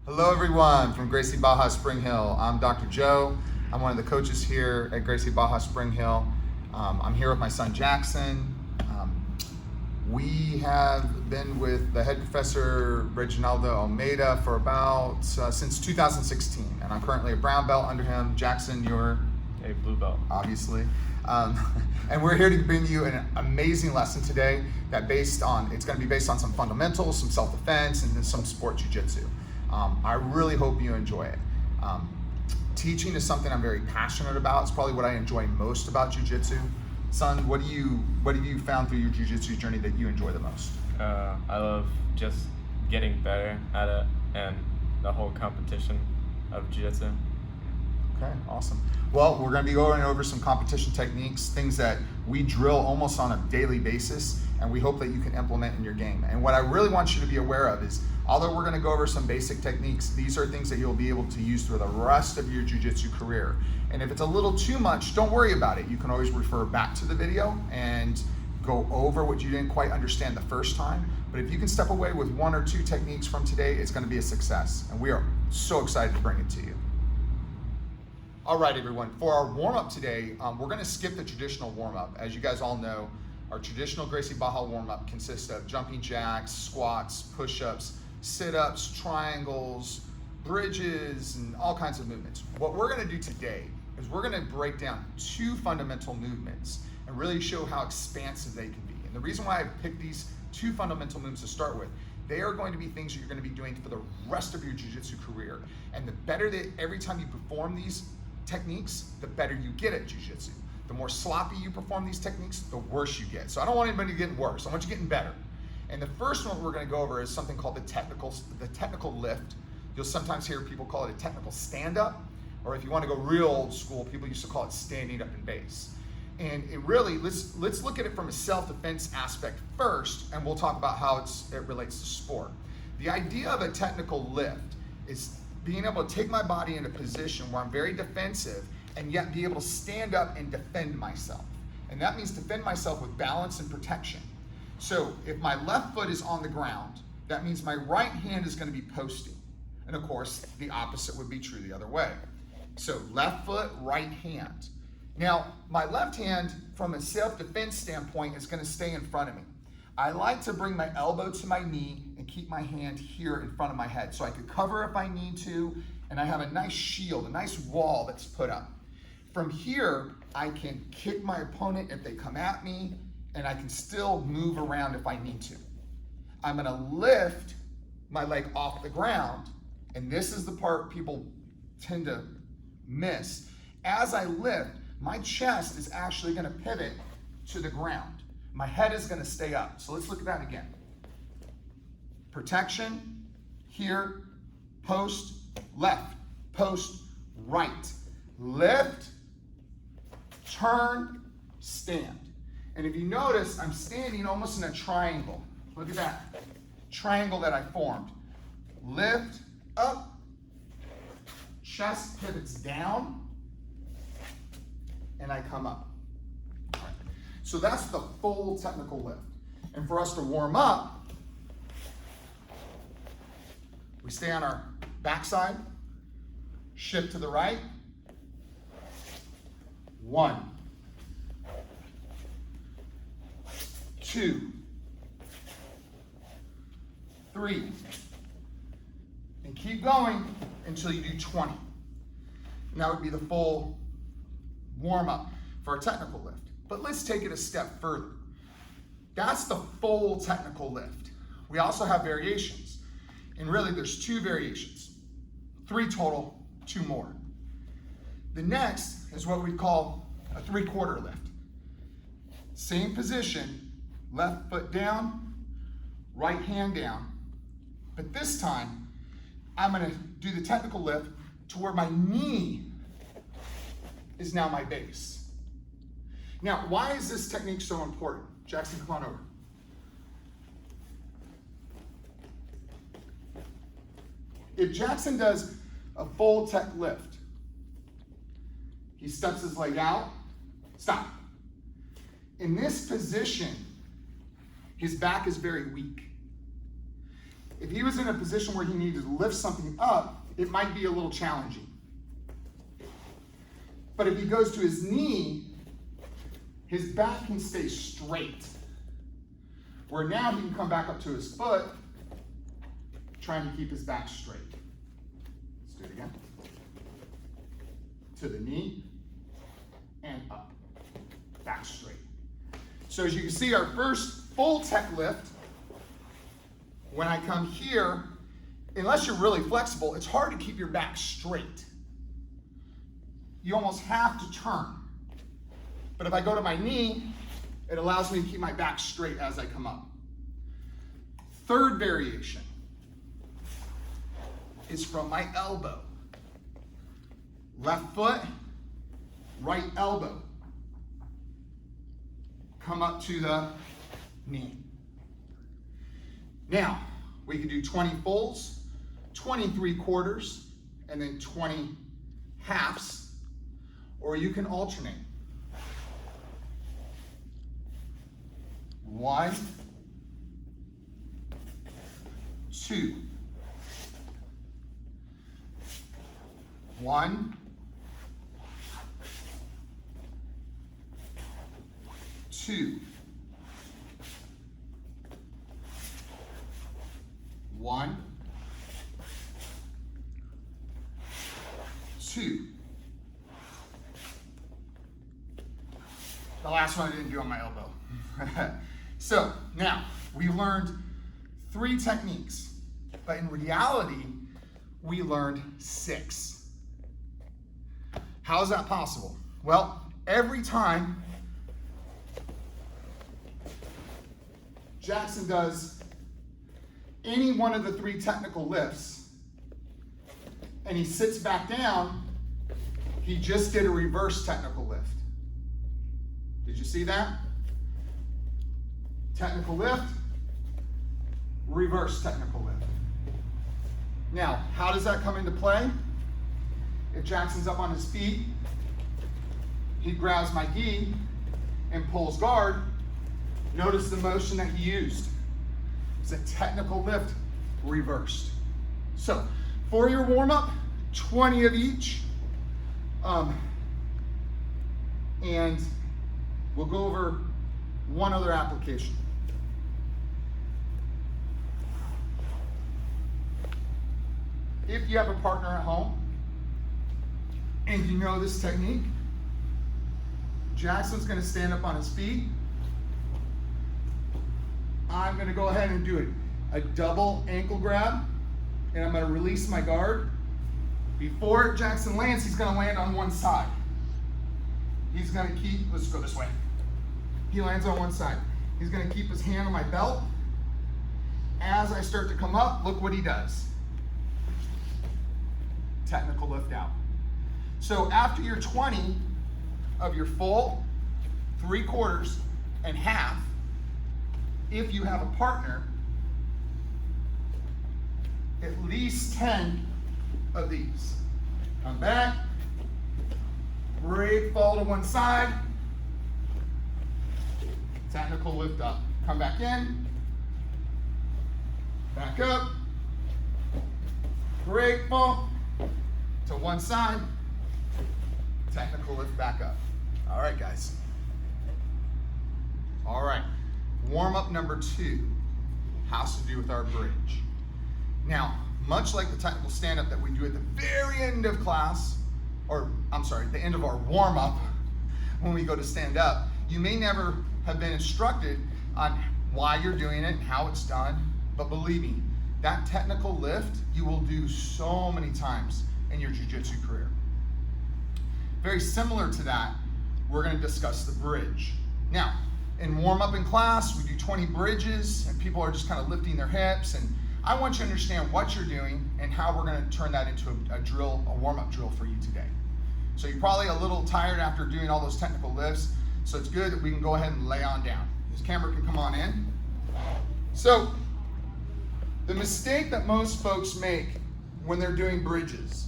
Hello everyone from Gracie Barra Spring Hill. I'm Dr. Joe. I'm one of the coaches here at Gracie Barra Spring Hill. I'm here with my son Jackson. We have been with the head professor Reginaldo Almeida for about since 2016, and I'm currently a brown belt under him. Jackson, you're a blue belt, obviously. And we're here to bring you an amazing lesson today it's going to be based on some fundamentals, some self-defense, and then some sport jiu-jitsu. I really hope you enjoy it. Teaching is something I'm very passionate about. It's probably what I enjoy most about jiu-jitsu. Son, what have you found through your jiu-jitsu journey that you enjoy the most? I love just getting better at it and the whole competition of jiu-jitsu. Okay, awesome. Well, we're going to be going over some competition techniques, things that we drill almost on a daily basis, and we hope that you can implement in your game. And what I really want you to be aware of is, although we're going to go over some basic techniques, these are things that you'll be able to use through the rest of your jiu-jitsu career. And if it's a little too much, don't worry about it. You can always refer back to the video and go over what you didn't quite understand the first time. But if you can step away with one or two techniques from today, it's going to be a success. And we are so excited to bring it to you. All right, everyone, for our warm-up today, we're going to skip the traditional warm-up. As you guys all know, our traditional Gracie Barra warm-up consists of jumping jacks, squats, push-ups, sit-ups, triangles, bridges, and all kinds of movements. What we're going to do today is we're going to break down two fundamental movements and really show how expansive they can be. And the reason why I picked these two fundamental movements to start with, they are going to be things that you're going to be doing for the rest of your jiu-jitsu career. And the better that every time you perform these techniques, the better you get at jiu-jitsu. The more sloppy you perform these techniques, the worse you get. So I don't want anybody getting worse. I want you getting better. And the first one we're going to go over is something called the technical lift. You'll sometimes hear people call it a technical stand-up, or if you want to go real old school, people used to call it standing up in base. And it really, let's look at it from a self-defense aspect first, and we'll talk about how it relates to sport. The idea of a technical lift is being able to take my body in a position where I'm very defensive and yet be able to stand up and defend myself. And that means defend myself with balance and protection. So if my left foot is on the ground, that means my right hand is going to be posting. And of course, the opposite would be true the other way. So left foot, right hand. Now, my left hand, from a self-defense standpoint, is going to stay in front of me. I like to bring my elbow to my knee and keep my hand here in front of my head so I could cover if I need to, and I have a nice shield, a nice wall that's put up. From here, I can kick my opponent if they come at me, and I can still move around if I need to. I'm going to lift my leg off the ground, and this is the part people tend to miss. As I lift, my chest is actually going to pivot to the ground. My head is going to stay up. So let's look at that again. Protection, here, post, left, post, right. Lift, turn, stand. And if you notice, I'm standing almost in a triangle. Look at that triangle that I formed. Lift, up, chest pivots down, and I come up. All right. So that's the full technical lift. And for us to warm up, we stay on our backside, shift to the right. 1, 2, 3, and keep going until you do 20. And that would be the full warm-up for a technical lift. But let's take it a step further. That's the full technical lift. We also have variations. And really, there's 2 variations. 3 total, 2 more. The next is what we call a 3/4 lift. Same position, left foot down, right hand down. But this time, I'm going to do the technical lift to where my knee is now my base. Now, why is this technique so important? Jackson, come on over. If Jackson does a full tech lift, he steps his leg out, stop. In this position, his back is very weak. If he was in a position where he needed to lift something up, it might be a little challenging. But if he goes to his knee, his back can stay straight. Where now he can come back up to his foot, trying to keep his back straight. Let's do it again. To the knee, and up. Back straight. So as you can see, our first full tech lift, when I come here, unless you're really flexible, it's hard to keep your back straight. You almost have to turn. But if I go to my knee, it allows me to keep my back straight as I come up. Third variation is from my elbow. Left foot, right elbow. Come up to the knee. Now, we can do 20 fulls, 20 3/4, and then 20 halves, or you can alternate. 1, 2, 1, 2, 1, 2. The last one I didn't do on my elbow. So now we learned 3 techniques, but in reality, we learned 6. How is that possible? Well, every time Jackson does any one of the 3 technical lifts and he sits back down, he just did a reverse technical lift. Did you see that? Technical lift, reverse technical lift. Now, how does that come into play? If Jackson's up on his feet, he grabs my gi and pulls guard. Notice the motion that he used. It's a technical lift reversed. So, for your warm-up, 20 of each. And we'll go over one other application. If you have a partner at home and you know this technique, Jackson's going to stand up on his feet. I'm going to go ahead and do it. A double ankle grab, and I'm going to release my guard. Before Jackson lands, he's going to land on one side. He's going to keep, let's go this way. He lands on one side. He's going to keep his hand on my belt. As I start to come up, look what he does. Technical lift out. So after your 20 of your full, 3/4, and half, if you have a partner, at least 10 of these. Come back, break, fall to one side, technical lift up. Come back in, back up, break, fall to one side, technical lift back up. All right, guys. All right, warm-up number 2 has to do with our bridge. Now, much like the technical stand-up that we do at the very end of class, or I'm sorry, the end of our warm-up when we go to stand up, you may never have been instructed on why you're doing it and how it's done, but believe me, that technical lift you will do so many times in your jiu-jitsu career. Very similar to that, we're going to discuss the bridge. Now, in warm-up in class, we do 20 bridges, and people are just kind of lifting their hips, and I want you to understand what you're doing and how we're going to turn that into a drill, a warm-up drill for you today. So you're probably a little tired after doing all those technical lifts, so it's good that we can go ahead and lay on down. This camera can come on in. So, the mistake that most folks make when they're doing bridges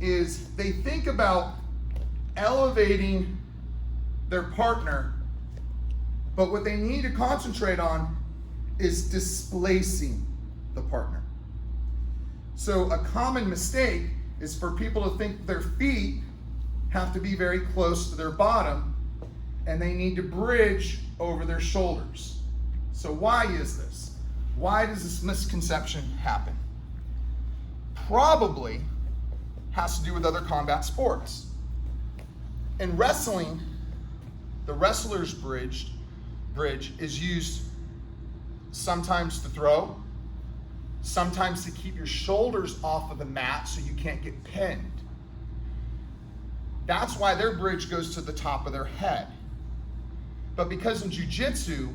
is they think about elevating their partner, but what they need to concentrate on is displacing the partner. So a common mistake is for people to think their feet have to be very close to their bottom and they need to bridge over their shoulders. So why is this? Why does this misconception happen? Probably has to do with other combat sports. In wrestling, the wrestler's bridge is used sometimes to throw, sometimes to keep your shoulders off of the mat so you can't get pinned. That's why their bridge goes to the top of their head. But because in Jiu-Jitsu,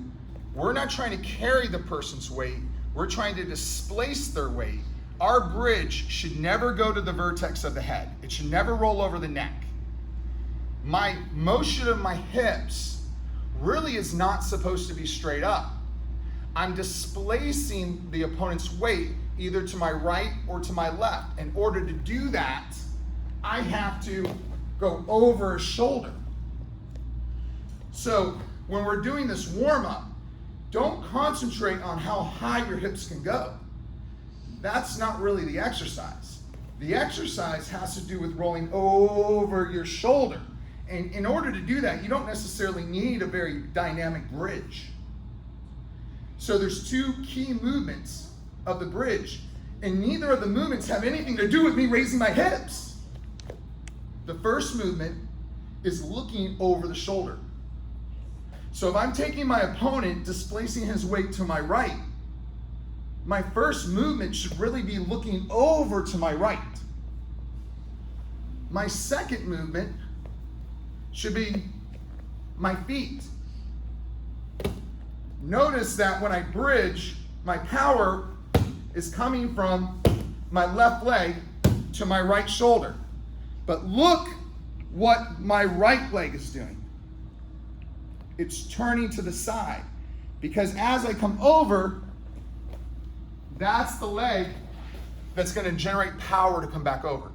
we're not trying to carry the person's weight, we're trying to displace their weight. Our bridge should never go to the vertex of the head. It should never roll over the neck. My motion of my hips really is not supposed to be straight up. I'm displacing the opponent's weight either to my right or to my left. In order to do that, I have to go over a shoulder. So when we're doing this warm-up, don't concentrate on how high your hips can go. That's not really the exercise. The exercise has to do with rolling over your shoulder. And in order to do that, you don't necessarily need a very dynamic bridge. So there's two key movements of the bridge, and neither of the movements have anything to do with me raising my hips. The first movement is looking over the shoulder. So if I'm taking my opponent, displacing his weight to my right, my first movement should really be looking over to my right. My second movement should be my feet. Notice that when I bridge, my power is coming from my left leg to my right shoulder. But look what my right leg is doing. It's turning to the side, because as I come over, that's the leg that's going to generate power to come back over.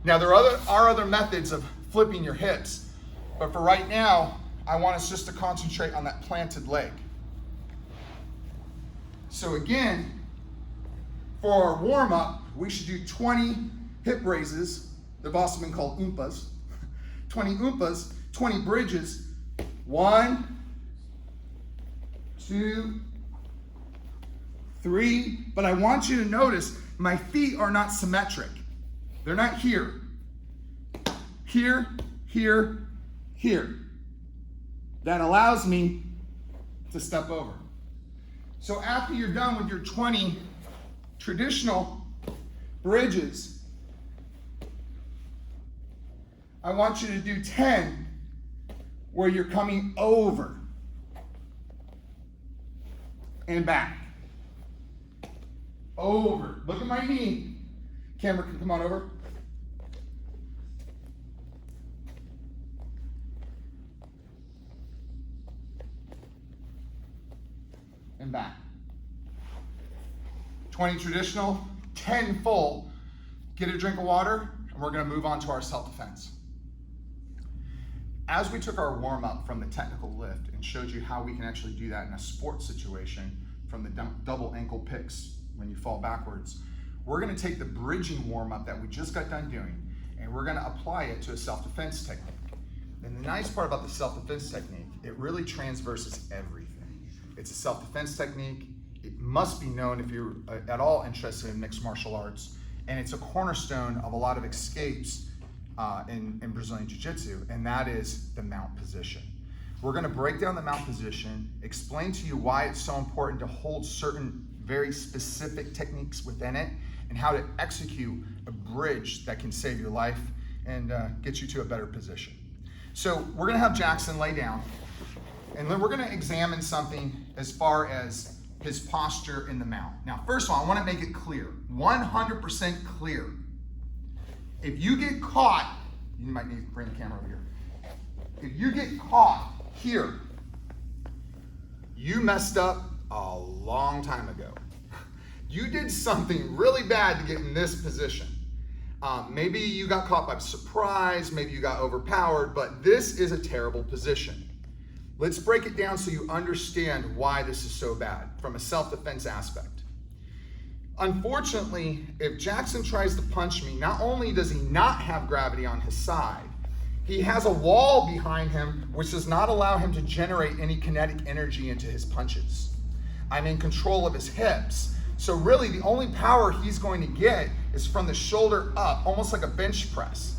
Now, there are other methods of flipping your hips, but for right now, I want us just to concentrate on that planted leg. So again, for our warm-up, we should do 20 hip raises. They've also been called oompas. 20 oompas, 20 bridges. 1, 2, 3. But I want you to notice my feet are not symmetric. They're not here. Here, here, here. That allows me to step over. So after you're done with your 20 traditional bridges, I want you to do 10 where you're coming over and back. Over. Look at my knee. Camera can come on over. And back. 20 traditional, 10 full. Get a drink of water, and we're going to move on to our self-defense. As we took our warm-up from the technical lift and showed you how we can actually do that in a sports situation from the double ankle picks when you fall backwards, we're going to take the bridging warm-up that we just got done doing, and we're going to apply it to a self-defense technique. And the nice part about the self-defense technique, it really transverses everything. It's a self-defense technique. It must be known if you're at all interested in mixed martial arts, and it's a cornerstone of a lot of escapes in Brazilian Jiu-Jitsu, and that is the mount position. We're going to break down the mount position, explain to you why it's so important to hold certain very specific techniques within it, and how to execute a bridge that can save your life and get you to a better position. So we're going to have Jackson lay down, and then we're going to examine something as far as his posture in the mount. Now, first of all, I want to make it clear, 100% clear. If you get caught, you might need to bring the camera over here. If you get caught here, you messed up a long time ago. You did something really bad to get in this position. Maybe you got caught by surprise, maybe you got overpowered, but this is a terrible position. Let's break it down so you understand why this is so bad from a self-defense aspect. Unfortunately, if Jackson tries to punch me, not only does he not have gravity on his side, he has a wall behind him which does not allow him to generate any kinetic energy into his punches. I'm in control of his hips. So really the only power he's going to get is from the shoulder up, almost like a bench press.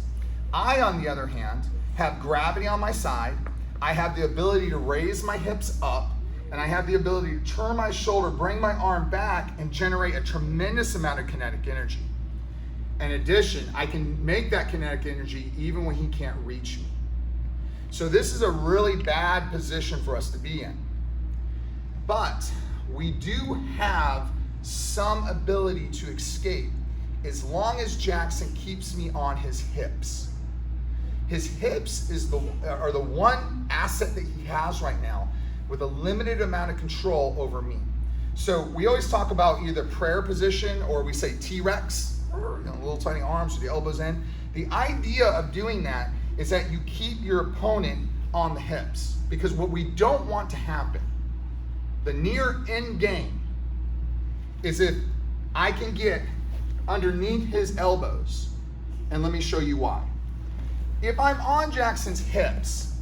I, on the other hand, have gravity on my side. I have the ability to raise my hips up, and I have the ability to turn my shoulder, bring my arm back, and generate a tremendous amount of kinetic energy. In addition, I can make that kinetic energy even when he can't reach me. So this is a really bad position for us to be in. But we do have some ability to escape as long as Jackson keeps me on his hips. His hips are the one asset that he has right now with a limited amount of control over me. So we always talk about either prayer position or we say T-Rex, or little tiny arms with the elbows in. The idea of doing that is that you keep your opponent on the hips, because what we don't want to happen, the near end game, is if I can get underneath his elbows, and let me show you why. If I'm on Jackson's hips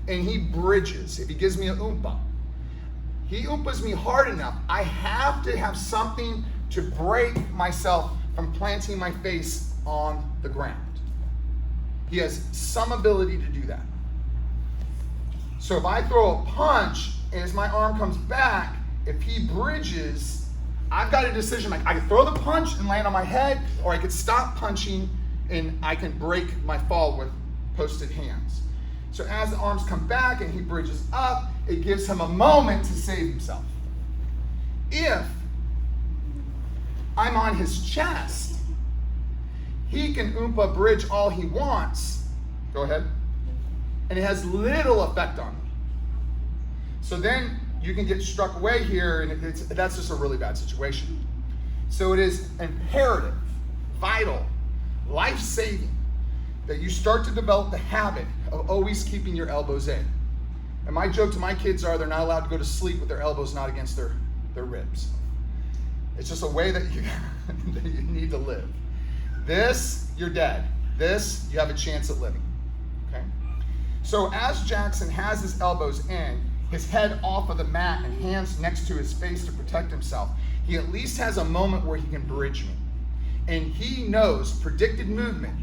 and he bridges, if he gives me an oompa, he oompas me hard enough, I have to have something to break myself from planting my face on the ground. He has some ability to do that. So if I throw a punch and as my arm comes back, if he bridges, I've got a decision. Like I could throw the punch and land on my head, or I could stop punching and I can break my fall with posted hands. So as the arms come back and he bridges up, it gives him a moment to save himself. If I'm on his chest, he can oompa bridge all he wants. Go ahead. And it has little effect on me. So then you can get struck away here, and that's just a really bad situation. So it is imperative, vital, life-saving that you start to develop the habit of always keeping your elbows in. And my joke to my kids are they're not allowed to go to sleep with their elbows not against their ribs. It's just a way that you need to live. This, you're dead. This, you have a chance at living. Okay? So as Jackson has his elbows in, his head off of the mat and hands next to his face to protect himself, he at least has a moment where he can bridge me. And he knows predicted movement.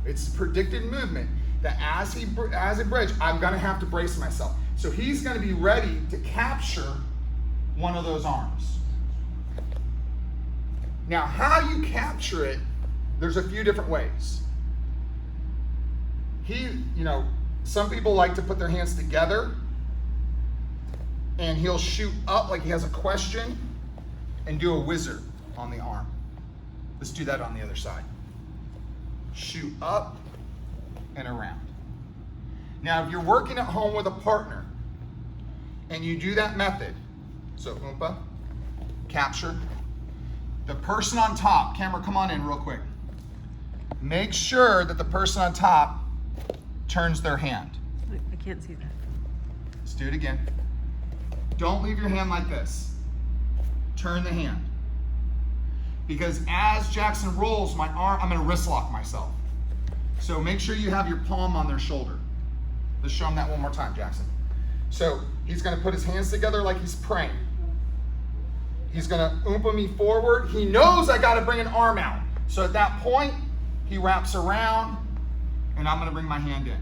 It's predicted movement that as he bridge, I'm going to have to brace myself. So he's going to be ready to capture one of those arms. Now, how you capture it, there's a few different ways. Some people like to put their hands together and he'll shoot up like he has a question and do a wizard on the arm. Let's do that on the other side. Shoot up and around. Now, if you're working at home with a partner and you do that method, so oompa, capture, the person on top, camera, come on in real quick. Make sure that the person on top turns their hand. I can't see that. Let's do it again. Don't leave your hand like this. Turn the hand. Because as Jackson rolls my arm, I'm going to wrist lock myself. So make sure you have your palm on their shoulder. Let's show him that one more time, Jackson. So he's going to put his hands together like he's praying. He's going to oompa me forward. He knows I got to bring an arm out. So at that point, he wraps around, and I'm going to bring my hand in.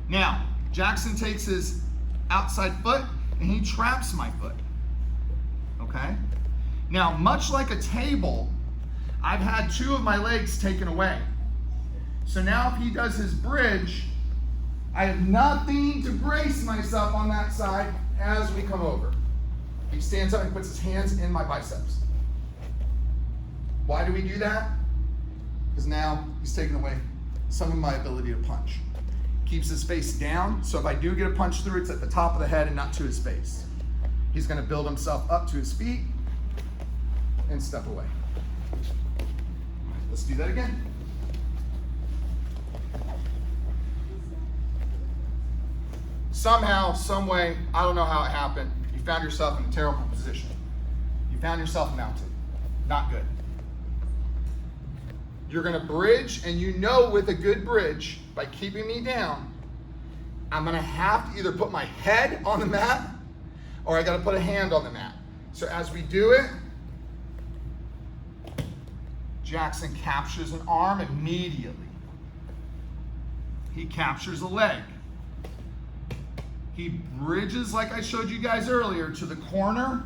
Now, Jackson takes his outside foot, and he traps my foot. Okay? Now, much like a table, I've had two of my legs taken away. So now if he does his bridge, I have nothing to brace myself on that side as we come over. He stands up and puts his hands in my biceps. Why do we do that? Because now he's taken away some of my ability to punch. Keeps his face down, so if I do get a punch through, it's at the top of the head and not to his face. He's going to build himself up to his feet and step away. Let's do that again. Somehow, some way, I don't know how it happened, you found yourself in a terrible position. You found yourself mounted. Not good. You're gonna bridge, and you know with a good bridge, by keeping me down, I'm gonna have to either put my head on the mat or I gotta put a hand on the mat. So as we do it, Jackson captures an arm immediately. He captures a leg. He bridges, like I showed you guys earlier, to the corner,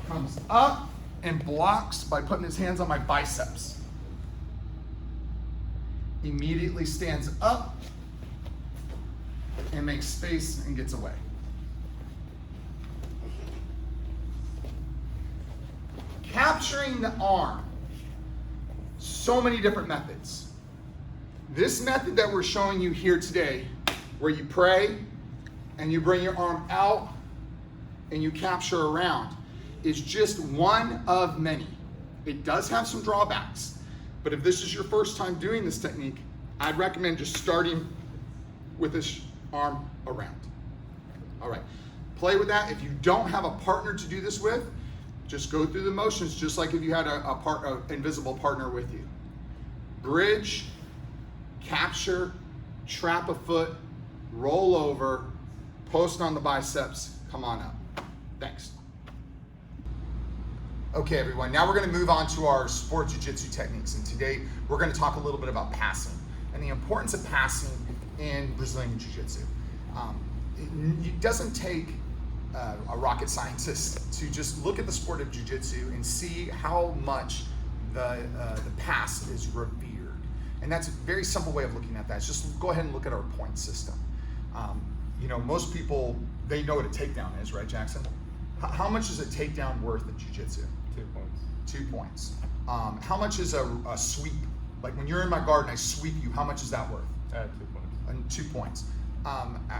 comes up and blocks by putting his hands on my biceps. Immediately stands up and makes space and gets away. Capturing the arm. So many different methods. This method that we're showing you here today, where you pray and you bring your arm out and you capture around, is just one of many. It does have some drawbacks, but if this is your first time doing this technique, I'd recommend just starting with this arm around. All right, play with that. If you don't have a partner to do this with, just go through the motions just like if you had an invisible partner with you. Bridge, capture, trap a foot, roll over, post on the biceps, come on up. Thanks. Okay, everyone, now we're gonna move on to our sport jiu-jitsu techniques. And today we're gonna talk a little bit about passing and the importance of passing in Brazilian jiu-jitsu. It doesn't take a rocket scientist to just look at the sport of jiu-jitsu and see how much the pass is revered. And that's a very simple way of looking at that. It's just go ahead and look at our point system. You know, most people, they know what a takedown is, right, Jackson? How much is a takedown worth in jiu-jitsu? 2 points. 2 points. How much is a sweep? Like when you're in my guard and I sweep you, how much is that worth? 2 points. 2 points.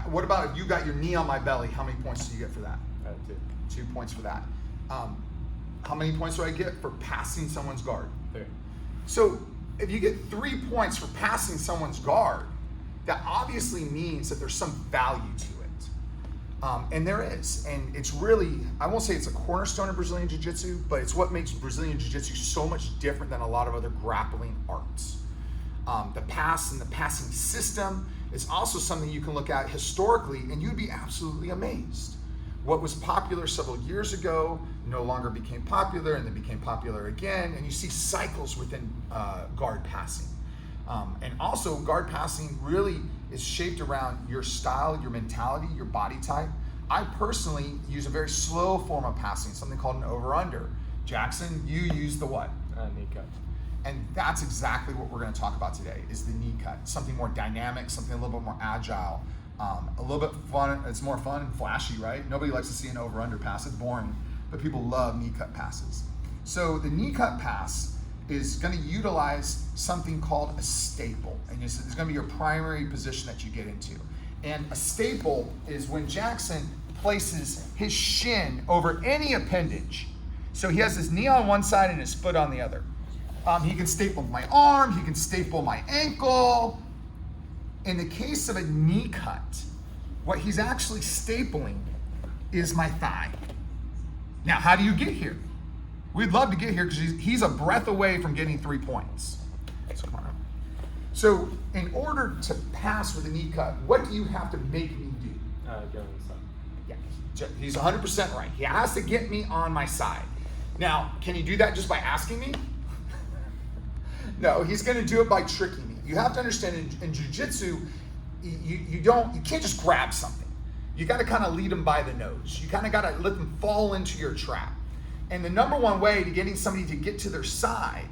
What about if you got your knee on my belly? How many points do you get for that? 2. 2 points for that. How many points do I get for passing someone's guard? 3. So if you get 3 points for passing someone's guard, that obviously means that there's some value to it. And there is. And it's really, I won't say it's a cornerstone of Brazilian Jiu-Jitsu, but it's what makes Brazilian Jiu-Jitsu so much different than a lot of other grappling arts. The pass and the passing system is also something you can look at historically, and you'd be absolutely amazed. What was popular several years ago no longer became popular, and then became popular again, and you see cycles within guard passing. And also guard passing really is shaped around your style, your mentality, your body type. I personally use a very slow form of passing, something called an over-under. Jackson, you use the what? Knee cut. And that's exactly what we're going to talk about today, is the knee cut. Something more dynamic, something a little bit more agile, a little bit fun. It's more fun and flashy, right? Nobody likes to see an over-under pass. It's boring, but people love knee cut passes. So the knee cut pass is going to utilize something called a staple. And it's going to be your primary position that you get into. And a staple is when Jackson places his shin over any appendage. So he has his knee on one side and his foot on the other. He can staple my arm, he can staple my ankle. In the case of a knee cut, what he's actually stapling is my thigh. Now, how do you get here? We'd love to get here because he's a breath away from getting 3 points. So come on up. So in order to pass with a knee cut, what do you have to make me do? Get on the side. Yeah, he's 100% right. He has to get me on my side. Now, can he do that just by asking me? No, he's going to do it by tricking me. You have to understand in jiu-jitsu, you can't just grab something. You got to kind of lead them by the nose. You kind of got to let them fall into your trap. And the number one way to getting somebody to get to their side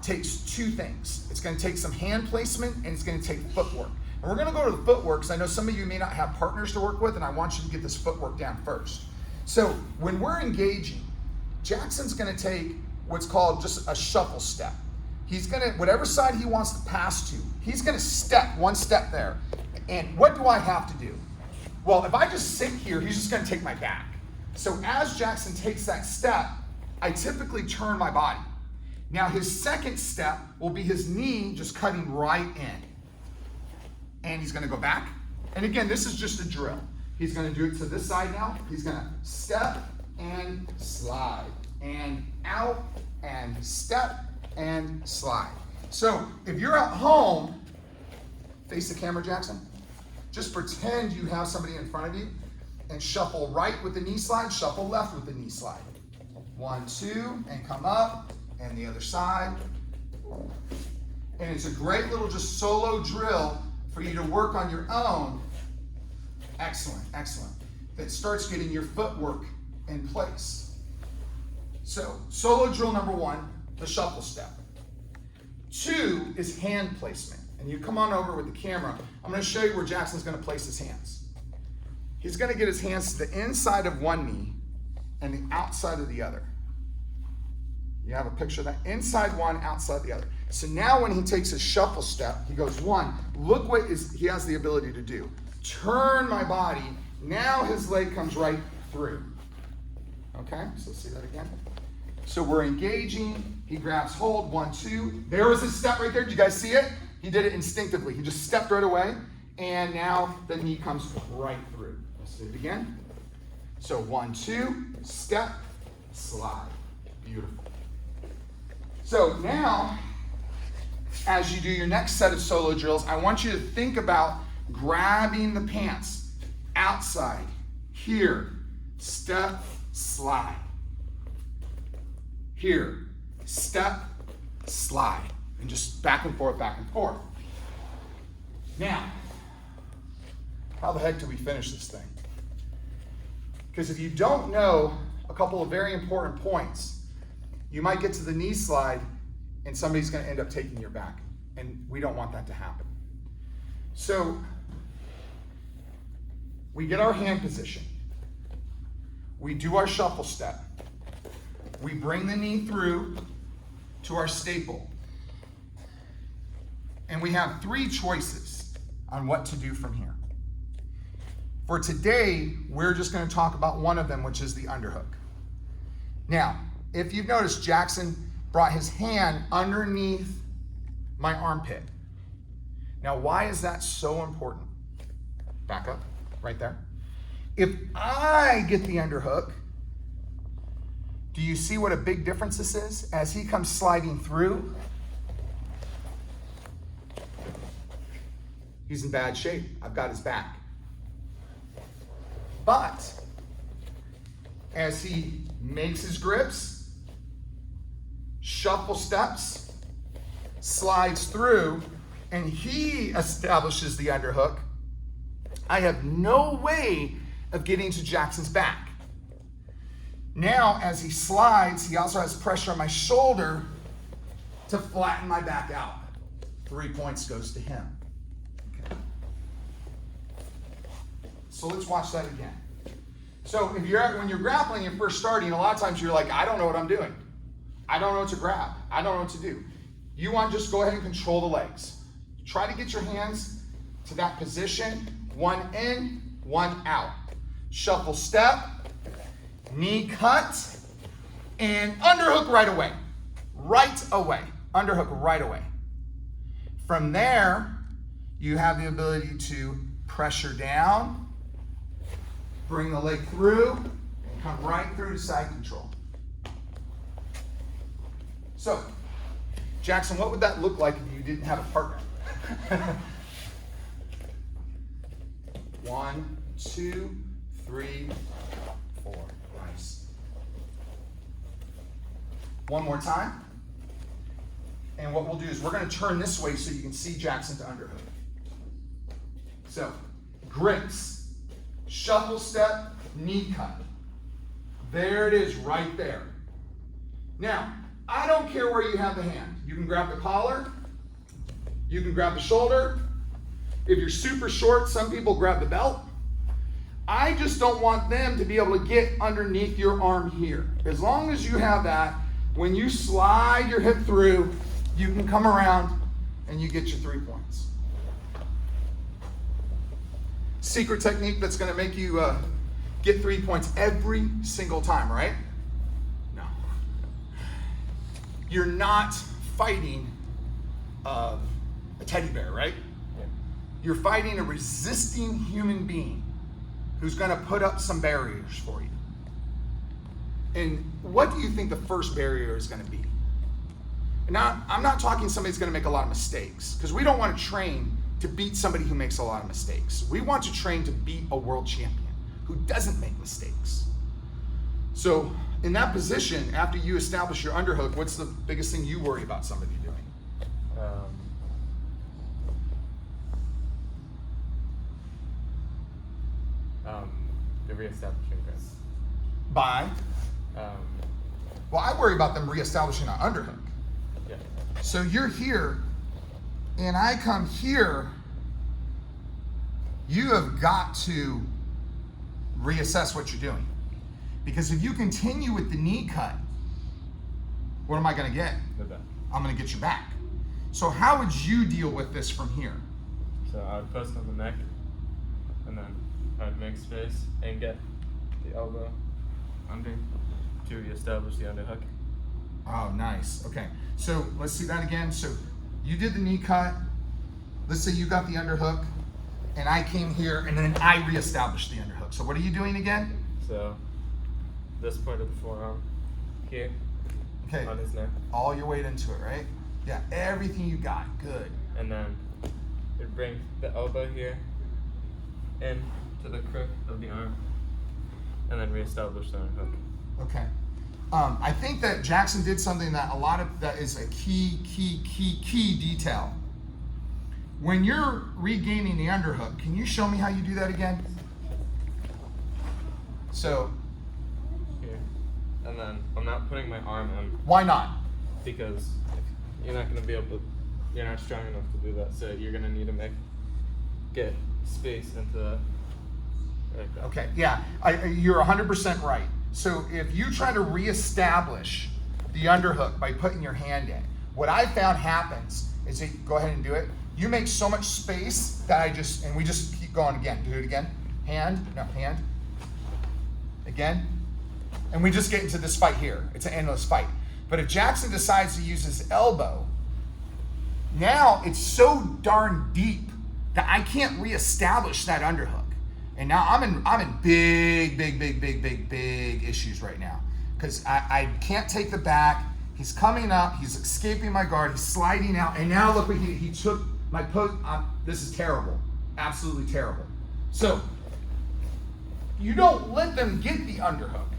takes 2 things. It's going to take some hand placement, and it's going to take footwork. And we're going to go to the footwork because I know some of you may not have partners to work with, and I want you to get this footwork down first. So when we're engaging, Jackson's going to take what's called just a shuffle step. He's going to, whatever side he wants to pass to, he's going to step 1 step there. And what do I have to do? Well, if I just sit here, he's just going to take my back. So as Jackson takes that step, I typically turn my body. Now his second step will be his knee just cutting right in. And he's going to go back. And again, this is just a drill. He's going to do it to this side now. He's going to step and slide. and out, and step, and slide. So if you're at home, face the camera, Jackson. Just pretend you have somebody in front of you and shuffle right with the knee slide, shuffle left with the knee slide. 1, 2, and come up, and the other side. And it's a great little just solo drill for you to work on your own. Excellent, excellent. That starts getting your footwork in place. So, solo drill number 1, the shuffle step. 2 is hand placement. And you come on over with the camera. I'm going to show you where Jackson's going to place his hands. He's going to get his hands to the inside of one knee and the outside of the other. You have a picture of that? Inside one, outside the other. So now when he takes a shuffle step, he goes 1. Look what he has the ability to do. Turn my body. Now his leg comes right through. Okay, so see that again? So we're engaging. He grabs hold. 1, 2. There was his step right there. Did you guys see it? He did it instinctively. He just stepped right away. And now the knee comes right through. Let's do it again. So 1, 2, step, slide. Beautiful. So now, as you do your next set of solo drills, I want you to think about grabbing the pants outside, here, step, slide. Here, step, slide. And just back and forth, back and forth. Now, how the heck do we finish this thing? Because if you don't know a couple of very important points, you might get to the knee slide and somebody's going to end up taking your back. And we don't want that to happen. So we get our hand position. We do our shuffle step. We bring the knee through to our staple. And we have 3 choices on what to do from here. For today, we're just going to talk about one of them, which is the underhook. Now, if you've noticed, Jackson brought his hand underneath my armpit. Now, why is that so important? Back up, right there. If I get the underhook, do you see what a big difference this is? As he comes sliding through, he's in bad shape. I've got his back. But as he makes his grips, shuffle steps, slides through, and he establishes the underhook, I have no way of getting to Jackson's back. Now, as he slides, he also has pressure on my shoulder to flatten my back out. 3 points goes to him. Okay. So let's watch that again. So when you're grappling and first starting, a lot of times you're like, I don't know what I'm doing. I don't know what to grab. I don't know what to do. You want to just go ahead and control the legs. Try to get your hands to that position. 1 in, 1 out. Shuffle step, knee cut, and underhook right away. Right away. Underhook right away. From there, you have the ability to pressure down, bring the leg through, and come right through to side control. So, Jackson, what would that look like if you didn't have a partner? 1, 2, 3, 4. Nice. One more time. And what we'll do is we're going to turn this way so you can see Jackson to underhook. So, grips, shuffle step, knee cut. There it is right there. Now, I don't care where you have the hand. You can grab the collar. You can grab the shoulder. If you're super short, some people grab the belt. I just don't want them to be able to get underneath your arm here. As long as you have that, when you slide your hip through, you can come around and you get your 3 points. Secret technique that's going to make you get 3 points every single time, right? No. You're not fighting a teddy bear, right? Yeah. You're fighting a resisting human being who's going to put up some barriers for you. And what do you think the first barrier is going to be? Now, I'm not talking somebody's going to make a lot of mistakes, because we don't want to train to beat somebody who makes a lot of mistakes. We want to train to beat a world champion who doesn't make mistakes. So in that position, after you establish your underhook, what's the biggest thing you worry about somebody doing? The reestablishing this. By? Well, I worry about them reestablishing an underhook. Yeah. So you're here, and I come here, you have got to reassess what you're doing. Because if you continue with the knee cut, what am I going to get? The back. I'm going to get your back. So how would you deal with this from here? So I would post on the neck, and then I would make space and get the elbow under to reestablish the underhook. Oh, nice. Okay. So let's see that again. So you did the knee cut. Let's say you got the underhook, and I came here, and then I reestablished the underhook. So what are you doing again? So this point of the forearm here, Okay. on his neck, All your weight into it, right? Yeah, everything you got. Good. and then it bring the elbow here in to the crook of the arm, and then reestablish the underhook. Okay. I think that Jackson did something that is a key detail. When you're regaining the underhook, can you show me how you do that again? So, Here, and then I'm not putting my arm in why not? because you're not gonna be able to. You're not strong enough to do that, so you're gonna need to get space into that. Like that. Okay, yeah, you're 100% right. So if you try to reestablish the underhook by putting your hand in, what I found happens is that, go ahead and do it. You make so much space that and we just keep going again. Do it again. Hand, again. And we just get into this fight here. It's an endless fight. But if Jackson decides to use his elbow, now it's so darn deep that I can't reestablish that underhook. And now I'm in big issues right now, because I can't take the back. He's coming up. He's escaping my guard. He's sliding out. And now look what he took my post. This is terrible. Absolutely terrible. So you don't let them get the underhook.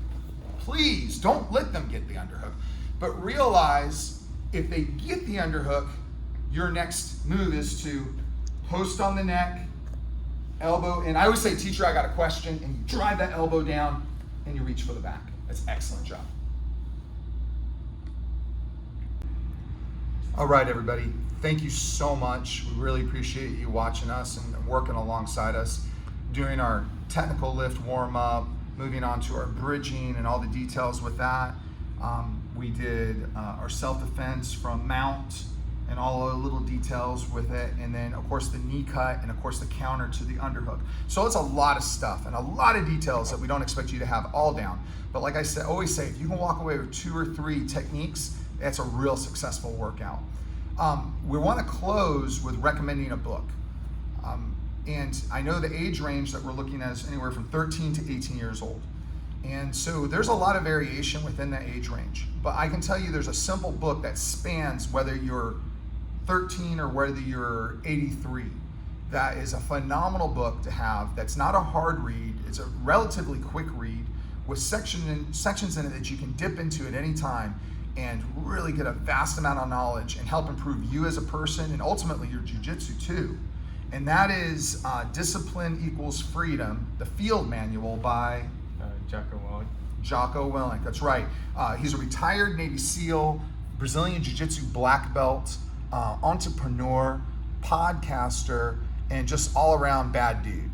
Please don't let them get the underhook. But realize if they get the underhook, your next move is to post on the neck, elbow, and I always say, teacher, I got a question, and you drive that elbow down and you reach for the back. That's an excellent job. All right, everybody. Thank you so much. We really appreciate you watching us and working alongside us, doing our technical lift warm-up, moving on to our bridging and all the details with that. We did our self-defense from mount and all the little details with it, and then of course the knee cut, and of course the counter to the underhook. So it's a lot of stuff and a lot of details that we don't expect you to have all down. But like I said, always say, if you can walk away with 2 or 3 techniques, that's a real successful workout. We want to close with recommending a book. And I know the age range that we're looking at is anywhere from 13 to 18 years old. And so there's a lot of variation within that age range. But I can tell you there's a simple book that spans whether you're 13 or whether you're 83. That is a phenomenal book to have. That's not a hard read. It's a relatively quick read with sections in it that you can dip into at any time and really get a vast amount of knowledge and help improve you as a person and ultimately your jiu-jitsu too. And that is Discipline Equals Freedom, the Field Manual by Jocko Willink. Jocko Willink, that's right. He's a retired Navy SEAL, Brazilian Jiu-Jitsu black belt, entrepreneur, podcaster, and just all around bad dude.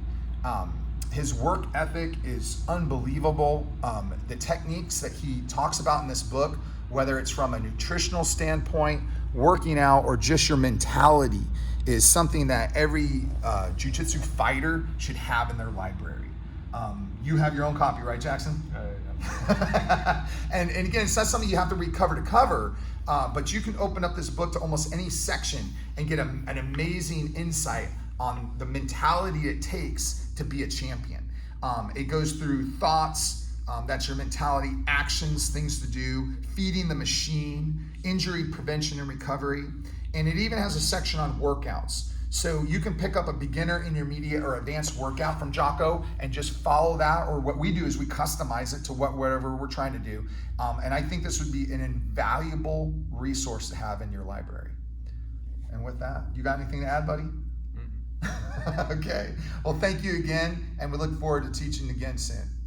His work ethic is unbelievable. The techniques that he talks about in this book, whether it's from a nutritional standpoint, working out, or just your mentality, is something that every jiu-jitsu fighter should have in their library. You have your own copy, right, Jackson? And again, it's not something you have to read cover to cover, but you can open up this book to almost any section and get an amazing insight on the mentality it takes to be a champion. It goes through thoughts, That's your mentality, actions, things to do, feeding the machine, injury prevention and recovery. And it even has a section on workouts. So you can pick up a beginner, intermediate, or advanced workout from Jocko and just follow that. Or what we do is we customize it to whatever we're trying to do. And I think this would be an invaluable resource to have in your library. And with that, you got anything to add, buddy? Okay. Well, thank you again, and we look forward to teaching again soon.